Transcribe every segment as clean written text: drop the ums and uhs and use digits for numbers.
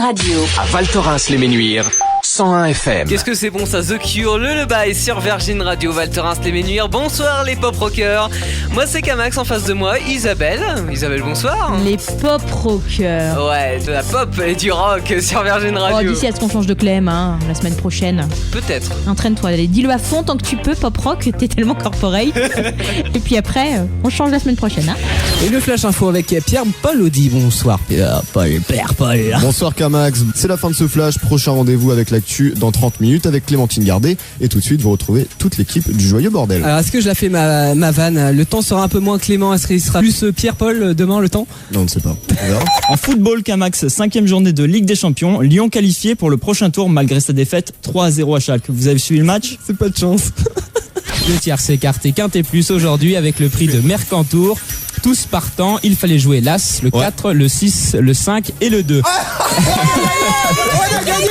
Radio. À Val Thorens les Ménuires, 101 FM. Qu'est-ce que c'est bon ça, The Cure, le Lullaby sur Virgin Radio, Val Thorens les Ménuires. Bonsoir les pop rockers. Moi c'est Kamax, en face de moi Isabelle. Isabelle, bonsoir. Les pop rockers. Ouais, de la pop et du rock sur Virgin Radio. Oh, d'ici à ce qu'on change de Clem, hein, la semaine prochaine. Peut-être. Entraîne-toi, allez, dis-le à fond tant que tu peux, pop rock, t'es tellement corporate. Et puis après, on change la semaine prochaine. Hein. Et le Flash Info avec Pierre-Paul Audi. Bonsoir Pierre-Paul. Bonsoir Kamax, c'est la fin de ce Flash. Prochain rendez-vous avec l'actu dans 30 minutes avec Clémentine Gardet. Et tout de suite, vous retrouvez toute l'équipe du Joyeux Bordel. Alors, est-ce que je la fais ma vanne? Le temps sera un peu moins clément. Est-ce qu'il sera plus Pierre-Paul demain le temps? Non, on ne sait pas. On verra. En football, Kamax, 5e journée de Ligue des Champions. Lyon qualifié pour le prochain tour malgré sa défaite 3-0 à Schalke. Vous avez suivi le match? C'est pas de chance. Le tiers s'est écarté Quintet Plus aujourd'hui avec le prix de Mercantour. Tous partant, il fallait jouer l'As, le 4, le 6, le 5 et le 2. On a gagné!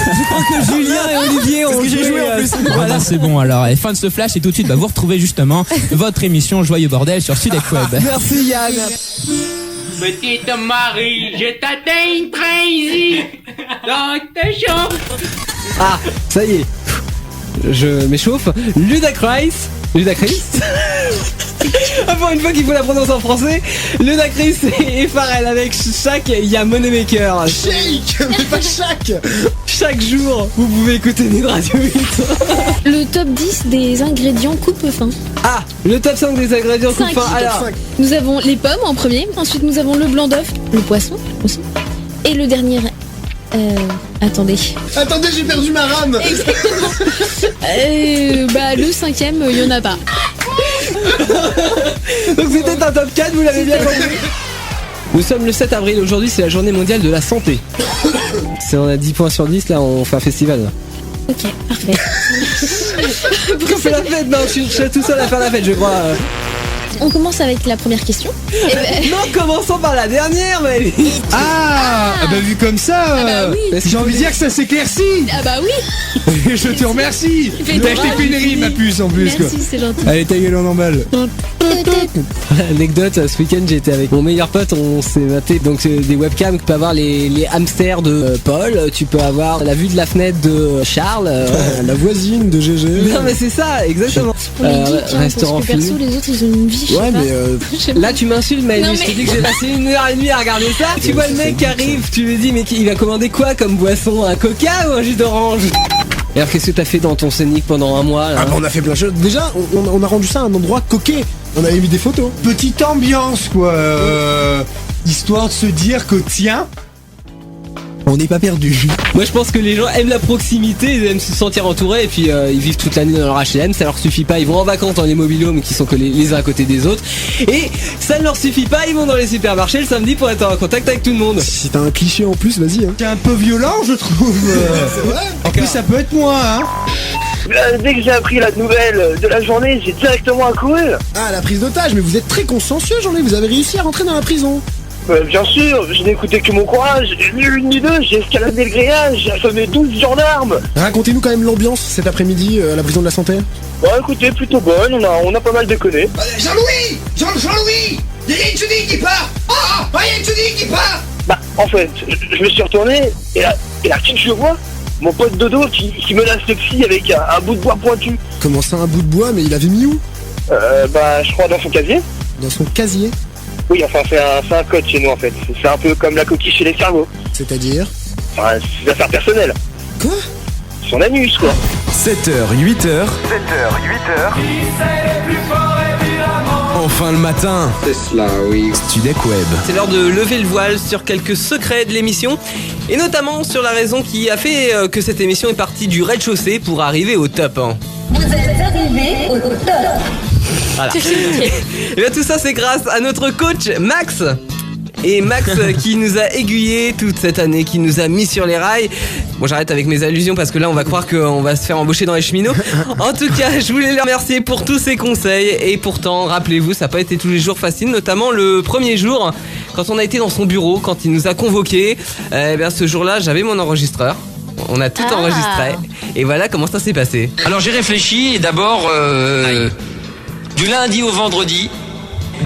Je crois que Julien et Olivier ont joué en plus. Voilà, c'est bon alors. Et fin de ce flash et tout de suite, vous retrouvez justement votre émission Joyeux Bordel sur Sudec Web. Merci Yann. Petite Marie, je t'attends crazy dans ta chambre. Ah, ça y est. Je m'échauffe. Ludacris. Pour une fois qu'il faut la prononcer en français, Ludacris et Pharrell avec chaque, il y a Moneymaker. Shake, mais pas chaque. Chaque jour, vous pouvez écouter Nid Radio 8. Le top 10 des ingrédients coupe-faim. Ah, le top 5 des ingrédients coupe-faim. Alors, nous avons les pommes en premier, ensuite nous avons le blanc d'œuf, le poisson aussi, et le dernier... Attendez, j'ai perdu ma rame. Exactement. Le 5e, il y en a pas. donc c'était un top 4, vous l'avez bien compris. Nous sommes le 7 avril, aujourd'hui c'est la journée mondiale de la santé. Si on a 10 points sur 10, là on fait un festival. Là. Ok, parfait. On fait la fête, non, je suis tout seul à faire la fête, je crois. On commence avec la première question. Non, commençons par la dernière, mais... Vu comme ça, oui. j'ai envie de dire que ça s'éclaircit. Ah bah oui. Je te remercie. Fais Je t'ai droit, fait une rime, ma puce, en plus. Merci, Quoi. c'est gentil. Allez, ta gueule, on emballe. Anecdote, ce week-end j'étais avec mon meilleur pote, on s'est maté donc des webcams. Tu peux avoir les hamsters de Paul, tu peux avoir la vue de la fenêtre de Charles, La voisine de GG. Non mais c'est ça, exactement. Pour les geeks, restaurant parce que perso, les autres ils ont une vie. Ouais, mais Là tu m'insultes, mais Non, je te mais- dis que j'ai passé 1h30 à regarder ça. Tu vois le mec qui arrive, tu lui dis mais il va commander quoi comme boisson, un coca ou un jus d'orange? Et alors qu'est-ce que t'as fait dans ton scénic pendant un mois là? on a fait plein de choses. Déjà, on a rendu ça un endroit coquet. On avait mis des photos. Petite ambiance, quoi. Histoire de se dire que, tiens, On n'est pas perdu. Moi je pense que les gens aiment la proximité, ils aiment se sentir entourés et puis ils vivent toute l'année dans leur HLM, ça leur suffit pas, ils vont en vacances dans les mobilhomes qui sont collés les uns à côté des autres et ça ne leur suffit pas, ils vont dans les supermarchés le samedi pour être en contact avec tout le monde. Si t'as un cliché en plus, vas-y. c'est un peu violent, je trouve. C'est vrai. En plus, ça peut être moi, hein. Dès que j'ai appris la nouvelle de la journée, j'ai directement accouru. Ah, la prise d'otage, mais vous êtes très consciencieux, j'en ai. Vous avez réussi à rentrer dans la prison. Bien sûr, je n'ai écouté que mon courage, ni une ni deux, j'ai escaladé le grillage, j'ai assommé 12 gendarmes. Racontez-nous quand même l'ambiance cet après-midi à la prison de la Santé. Bon écoutez, plutôt bonne, on a pas mal déconné. Jean-Louis, il y a une Judy qui part. Il y a une Judy qui part. Bah en fait, je me suis retourné, et là qui je vois, mon pote Dodo qui menace le psy avec un bout de bois pointu. Comment ça, un bout de bois, mais il avait mis où? Je crois dans son casier. Dans son casier. Oui, enfin c'est un code chez nous en fait, c'est un peu comme la coquille chez les cerveaux. C'est-à-dire? Enfin, c'est des affaires personnelles. Quoi? Son anus quoi. 7h, 8h. Enfin le matin. C'est cela, oui. Sudec Web. C'est l'heure de lever le voile sur quelques secrets de l'émission et notamment sur la raison qui a fait que cette émission est partie du rez-de-chaussée pour arriver au top. Vous êtes arrivé au top. Voilà. Et bien tout ça c'est grâce à notre coach Max. Et Max qui nous a aiguillés toute cette année, qui nous a mis sur les rails. Bon, j'arrête avec mes allusions parce que là on va croire qu'on va se faire embaucher dans les cheminots. En tout cas, je voulais les remercier pour tous ces conseils. Et pourtant, rappelez-vous, ça n'a pas été tous les jours facile, notamment le premier jour quand on a été dans son bureau, quand il nous a convoqués. Ce jour-là, j'avais mon enregistreur. On a tout enregistré. Et voilà comment ça s'est passé. Alors j'ai réfléchi et d'abord du lundi au vendredi,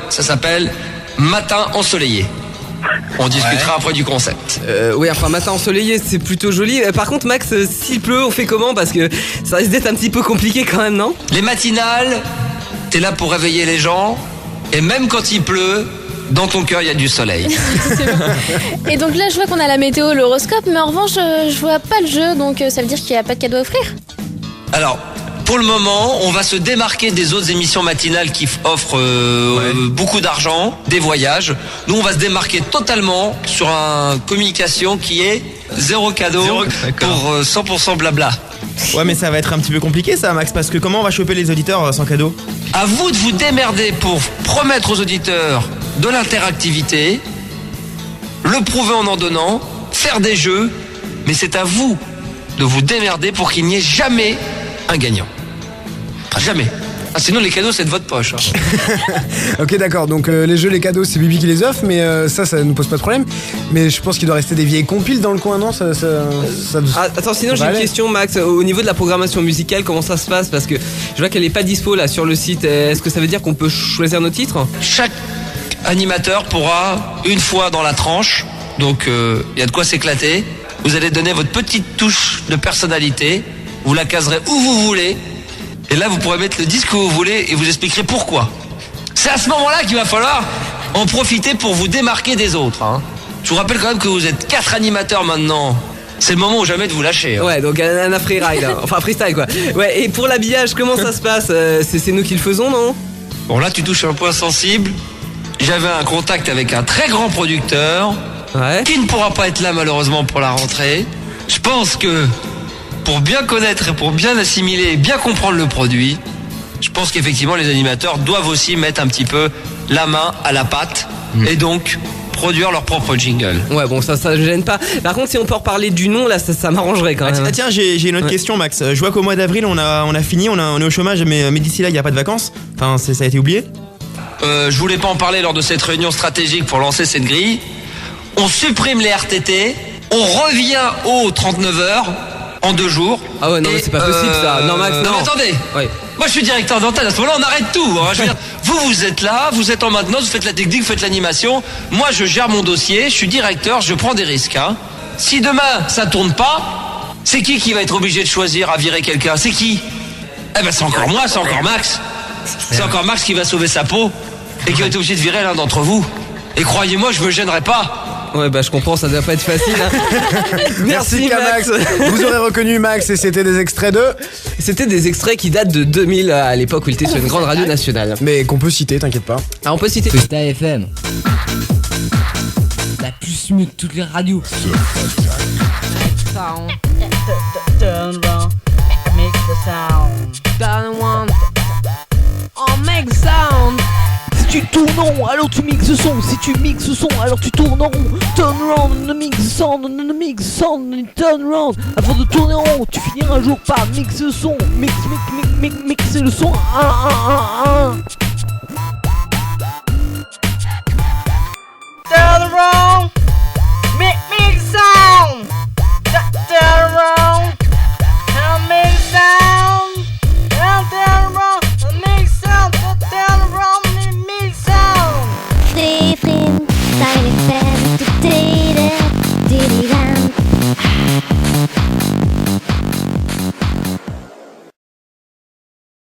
ça s'appelle matin ensoleillé. On discutera après du concept. Oui, enfin, matin ensoleillé, c'est plutôt joli. Par contre, Max, s'il pleut, on fait comment? Parce que ça risque d'être un petit peu compliqué quand même, non? Les matinales, t'es là pour réveiller les gens. Et même quand il pleut, dans ton cœur, il y a du soleil. Et donc là, je vois qu'on a la météo, l'horoscope, mais en revanche, je vois pas le jeu, donc ça veut dire qu'il n'y a pas de cadeau à offrir. Alors, pour le moment, on va se démarquer des autres émissions matinales qui offrent beaucoup d'argent, des voyages. Nous, on va se démarquer totalement sur une communication qui est zéro cadeau pour 100% blabla. Ouais, mais ça va être un petit peu compliqué ça, Max, parce que comment on va choper les auditeurs sans cadeau? À vous de vous démerder pour promettre aux auditeurs de l'interactivité, le prouver en donnant, faire des jeux, mais c'est à vous de vous démerder pour qu'il n'y ait jamais un gagnant. Jamais. Ah, sinon les cadeaux c'est de votre poche. Ok, d'accord, donc les jeux, les cadeaux, c'est Bibi qui les offre, mais ça nous pose pas de problème. Mais je pense qu'il doit rester des vieilles compiles dans le coin, non? Attends, sinon j'ai une question, Max. Au niveau de la programmation musicale, comment ça se passe? Parce que je vois qu'elle est pas dispo là sur le site. Est-ce que ça veut dire qu'on peut choisir nos titres? Chaque animateur pourra, une fois dans la tranche, donc il y a de quoi s'éclater, vous allez donner votre petite touche de personnalité, vous la caserez où vous voulez. Et là, vous pourrez mettre le disque que vous voulez et vous expliquerez pourquoi. C'est à ce moment-là qu'il va falloir en profiter pour vous démarquer des autres. Hein. Je vous rappelle quand même que vous êtes 4 animateurs maintenant. C'est le moment ou jamais de vous lâcher. Hein. Ouais, donc un freeride, hein. Enfin freestyle quoi. Ouais, et pour l'habillage, comment ça se passe? C'est nous qui le faisons, non? Bon, là, tu touches un point sensible. J'avais un contact avec un très grand producteur qui ne pourra pas être là malheureusement pour la rentrée. Je pense que pour bien connaître et pour bien assimiler et bien comprendre le produit, je pense qu'effectivement les animateurs doivent aussi mettre un petit peu la main à la pâte et donc produire leur propre jingle. Ouais, bon, ça ne gêne pas. Par contre, si on peut reparler du nom, là, ça m'arrangerait quand même. Tiens, j'ai une autre question, Max. Je vois qu'au mois d'avril, on a fini, on est au chômage, mais d'ici là, il n'y a pas de vacances. Enfin, ça a été oublié. Je voulais pas en parler lors de cette réunion stratégique pour lancer cette grille. On supprime les RTT, on revient aux 39 heures en 2 jours. Ah ouais, non, mais c'est pas possible ça. Non, Max, non. Non, mais attendez. Ouais. Moi, je suis directeur d'antenne. À ce moment-là, on arrête tout. Hein. Je veux dire, vous êtes là, vous êtes en maintenance, vous faites la technique, vous faites l'animation. Moi, je gère mon dossier, je suis directeur, je prends des risques. Hein. Si demain, ça tourne pas, c'est qui va être obligé de choisir à virer quelqu'un? C'est qui? Eh ben, c'est encore moi, c'est encore Max. C'est encore Max qui va sauver sa peau et qui va être obligé de virer l'un d'entre vous. Et croyez-moi, je me gênerai pas. Ouais, bah je comprends, ça doit pas être facile. Hein. Merci Max. Vous aurez reconnu Max et c'était des extraits de... C'était des extraits qui datent de 2000, à l'époque où il était sur une grande radio nationale. Mais qu'on peut citer, t'inquiète pas. Ah, on peut citer. Freestyle FM. La plus mieux de toutes les radios. Sound. Turn down. Make the sound. Down one. Oh, make the sound. Si tu tournes en rond, alors tu mixes le son. Si tu mixes le son, alors tu tournes en rond. Turn around, mix the sound, mix the sound, turn around. Avant de tourner en rond, tu finiras un jour par mixer le son. Mixer le son.